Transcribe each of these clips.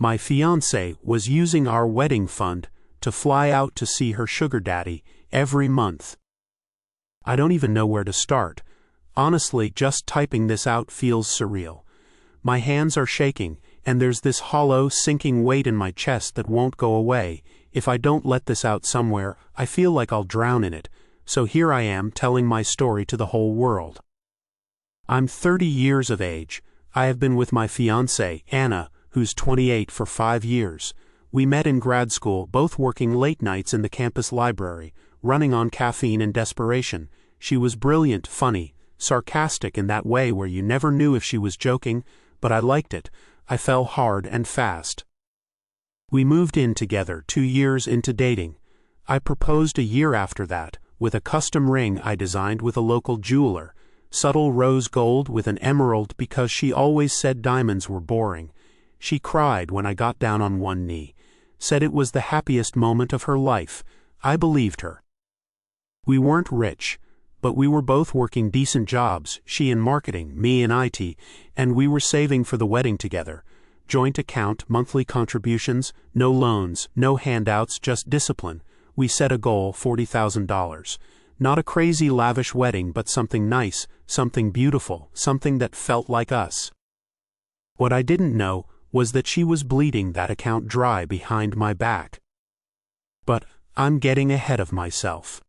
My fiancée was using our wedding fund to fly out to see her sugar daddy every month. I don't even know where to start. Honestly, just typing this out feels surreal. My hands are shaking, and there's this hollow, sinking weight in my chest that won't go away. If I don't let this out somewhere, I feel like I'll drown in it. So here I am telling my story to the whole world. I'm 30 years of age. I have been with my fiancée, Anna, who's 28, for 5 years. We met in grad school, both working late nights in the campus library, running on caffeine and desperation. She was brilliant, funny, sarcastic in that way where you never knew if she was joking, but I liked it. I fell hard and fast. We moved in together 2 years into dating. I proposed a year after that, with a custom ring I designed with a local jeweler, subtle rose gold with an emerald because she always said diamonds were boring. She cried when I got down on one knee, said it was the happiest moment of her life. I believed her. We weren't rich, but we were both working decent jobs, she in marketing, me in IT, and we were saving for the wedding together. Joint account, monthly contributions, no loans, no handouts, just discipline. We set a goal, $40,000. Not a crazy lavish wedding, but something nice, something beautiful, something that felt like us. What I didn't know was that she was bleeding that account dry behind my back. But I'm getting ahead of myself.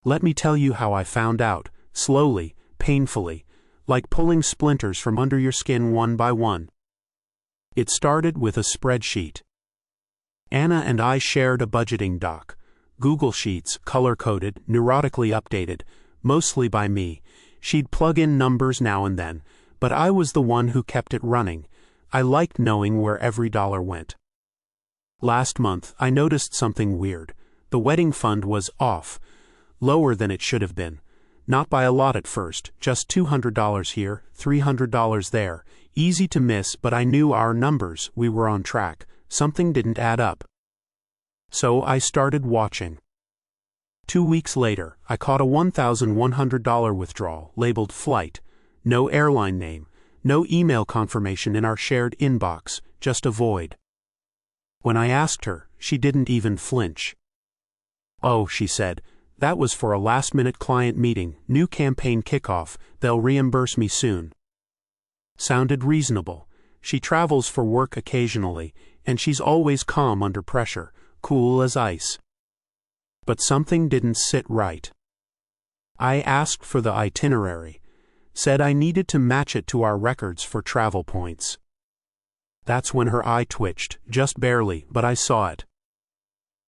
Let me tell you how I found out, slowly, painfully, like pulling splinters from under your skin one by one. It started with a spreadsheet. Anna and I shared a budgeting doc, Google Sheets, color-coded, neurotically updated, mostly by me. She'd plug in numbers now and then, but I was the one who kept it running. I liked knowing where every dollar went. Last month, I noticed something weird. The wedding fund was off, lower than it should have been. Not by a lot at first, just $200 here, $300 there. Easy to miss, but I knew our numbers, we were on track. Something didn't add up. So I started watching. 2 weeks later, I caught a $1,100 withdrawal, labeled flight. No airline name, no email confirmation in our shared inbox, just a void. When I asked her, she didn't even flinch. "Oh," she said, "that was for a last-minute client meeting, new campaign kickoff, they'll reimburse me soon." Sounded reasonable. She travels for work occasionally, and she's always calm under pressure, cool as ice. But something didn't sit right. I asked for the itinerary, said I needed to match it to our records for travel points. That's when her eye twitched, just barely, but I saw it.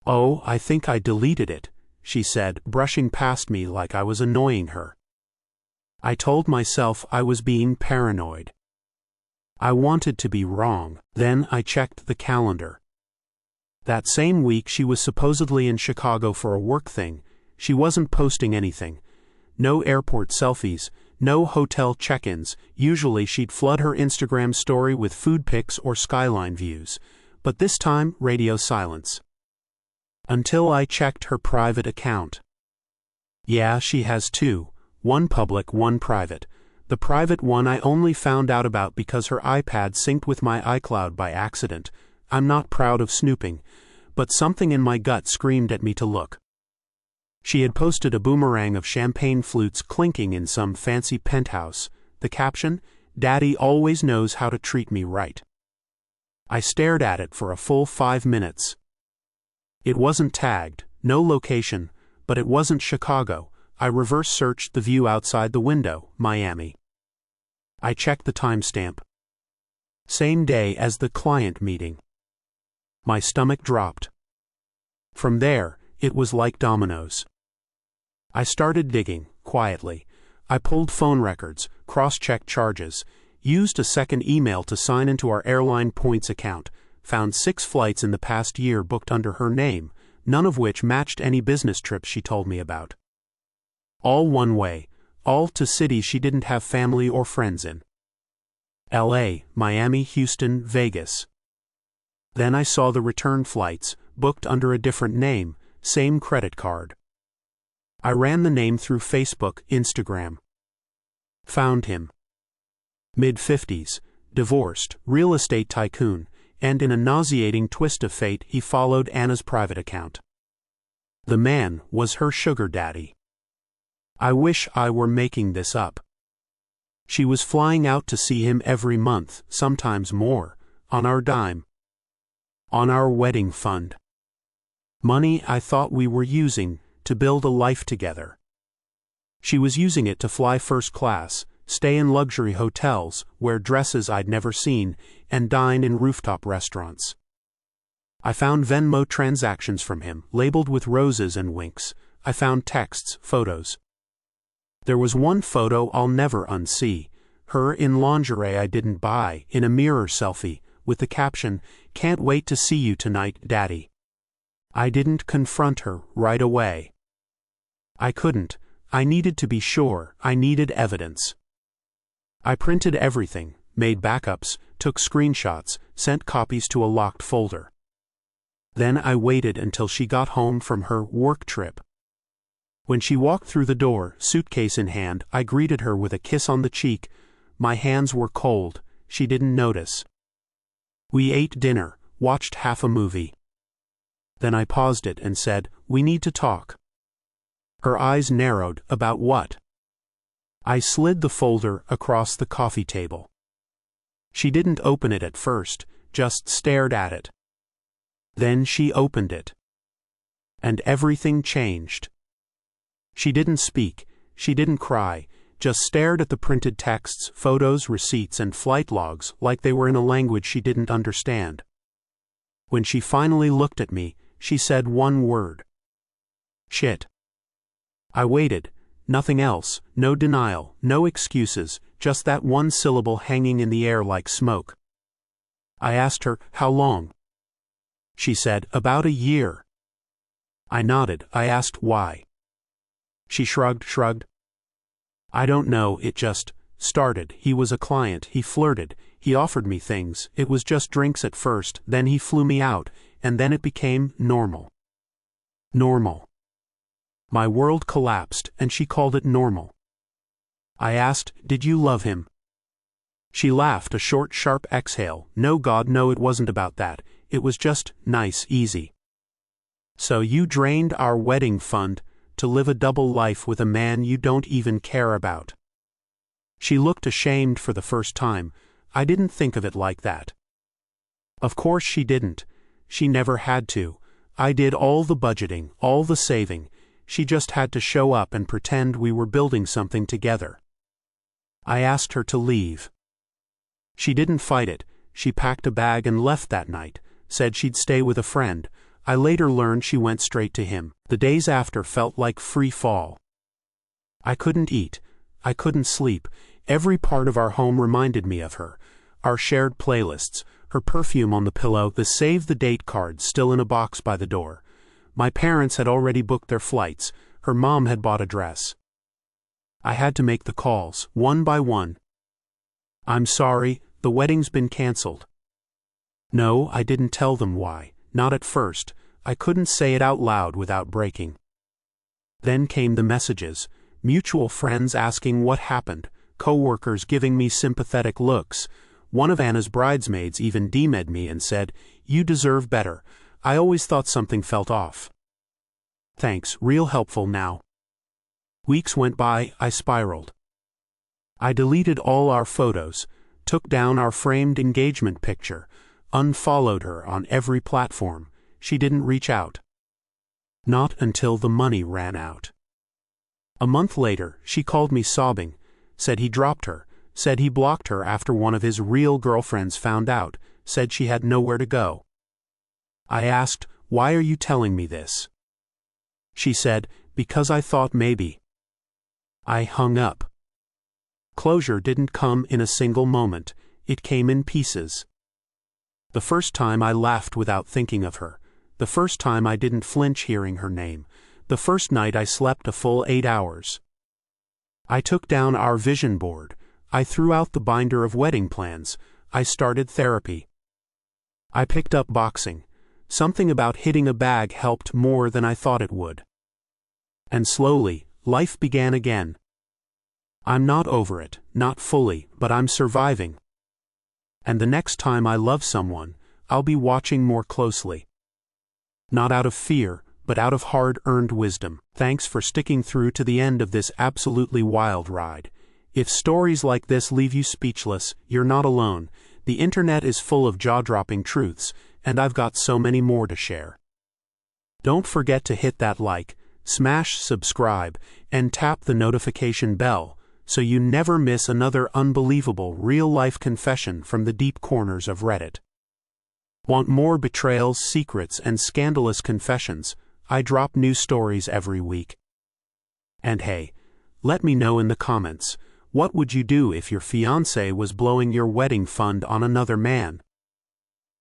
"Oh, I think I deleted it," she said, brushing past me like I was annoying her. I told myself I was being paranoid. I wanted to be wrong. Then I checked the calendar. That same week she was supposedly in Chicago for a work thing. She wasn't posting anything. No airport selfies, no hotel check-ins. Usually she'd flood her Instagram story with food pics or skyline views. But this time, radio silence. Until I checked her private account. Yeah, she has two. One public, one private. The private one I only found out about because her iPad synced with my iCloud by accident. I'm not proud of snooping, but something in my gut screamed at me to look. She had posted a boomerang of champagne flutes clinking in some fancy penthouse. The caption, "Daddy always knows how to treat me right." I stared at it for a full 5 minutes. It wasn't tagged, no location, but it wasn't Chicago. I reverse searched the view outside the window, Miami. I checked the timestamp. Same day as the client meeting. My stomach dropped. From there, it was like dominoes. I started digging, quietly. I pulled phone records, cross-checked charges, used a second email to sign into our airline points account, found 6 flights in the past year booked under her name, none of which matched any business trips she told me about. All one way, all to cities she didn't have family or friends in. LA, Miami, Houston, Vegas. Then I saw the return flights, booked under a different name, same credit card. I ran the name through Facebook, Instagram. Found him. Mid-50s, divorced, real estate tycoon, and in a nauseating twist of fate he followed Anna's private account. The man was her sugar daddy. I wish I were making this up. She was flying out to see him every month, sometimes more, on our dime. On our wedding fund. Money I thought we were using to build a life together. She was using it to fly first class, stay in luxury hotels, wear dresses I'd never seen, and dine in rooftop restaurants. I found Venmo transactions from him, labeled with roses and winks. I found texts, photos. There was one photo I'll never unsee, her in lingerie I didn't buy, in a mirror selfie, with the caption, "Can't wait to see you tonight, Daddy." I didn't confront her right away. I couldn't. I needed to be sure. I needed evidence. I printed everything, made backups, took screenshots, sent copies to a locked folder. Then I waited until she got home from her work trip. When she walked through the door, suitcase in hand, I greeted her with a kiss on the cheek. My hands were cold. She didn't notice. We ate dinner, watched half a movie. Then I paused it and said, "We need to talk." Her eyes narrowed. About what? I slid the folder across the coffee table. She didn't open it at first, just stared at it. Then she opened it. And everything changed. She didn't speak, she didn't cry, just stared at the printed texts, photos, receipts, and flight logs like they were in a language she didn't understand. When she finally looked at me, she said one word. Shit. I waited. Nothing else, no denial, no excuses, just that one syllable hanging in the air like smoke. I asked her, "How long?" She said, "About a year." I nodded. I asked why. She shrugged. "I don't know, it just started. He was a client, he flirted, he offered me things, it was just drinks at first, then he flew me out, and then it became normal." Normal. My world collapsed, and she called it normal. I asked, "Did you love him?" She laughed, a short, sharp exhale. "No, God, no, it wasn't about that. It was just nice, easy." "So you drained our wedding fund to live a double life with a man you don't even care about." She looked ashamed for the first time. I didn't think of it like that. Of course she didn't. She never had to. I did all the budgeting, all the saving. She just had to show up and pretend we were building something together. I asked her to leave. She didn't fight it. She packed a bag and left that night, said she'd stay with a friend. I later learned she went straight to him. The days after felt like free fall. I couldn't eat. I couldn't sleep. Every part of our home reminded me of her. Our shared playlists, her perfume on the pillow, the save the date cards still in a box by the door. My parents had already booked their flights. Her mom had bought a dress. I had to make the calls, one by one. "I'm sorry, the wedding's been canceled." No, I didn't tell them why. Not at first. I couldn't say it out loud without breaking. Then came the messages. Mutual friends asking what happened. Co-workers giving me sympathetic looks. One of Anna's bridesmaids even DM'd me and said, "You deserve better. I always thought something felt off." Thanks, real helpful now. Weeks went by, I spiraled. I deleted all our photos, took down our framed engagement picture, unfollowed her on every platform. She didn't reach out. Not until the money ran out. A month later, she called me sobbing, said he dropped her, said he blocked her after one of his real girlfriends found out, said she had nowhere to go. I asked, "Why are you telling me this?" She said, "Because I thought maybe." I hung up. Closure didn't come in a single moment. It came in pieces. The first time I laughed without thinking of her. The first time I didn't flinch hearing her name. The first night I slept a full 8 hours. I took down our vision board. I threw out the binder of wedding plans. I started therapy. I picked up boxing. Something about hitting a bag helped more than I thought it would. And slowly, life began again. I'm not over it, not fully, but I'm surviving. And the next time I love someone, I'll be watching more closely. Not out of fear, but out of hard-earned wisdom. Thanks for sticking through to the end of this absolutely wild ride. If stories like this leave you speechless, you're not alone. The internet is full of jaw-dropping truths, and I've got so many more to share. Don't forget to hit that like, smash subscribe, and tap the notification bell so you never miss another unbelievable real-life confession from the deep corners of Reddit. Want more betrayals, secrets, and scandalous confessions? I drop new stories every week. And hey, let me know in the comments, what would you do if your fiancé was blowing your wedding fund on another man?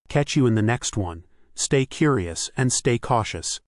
Catch you in the next one. Stay curious and stay cautious.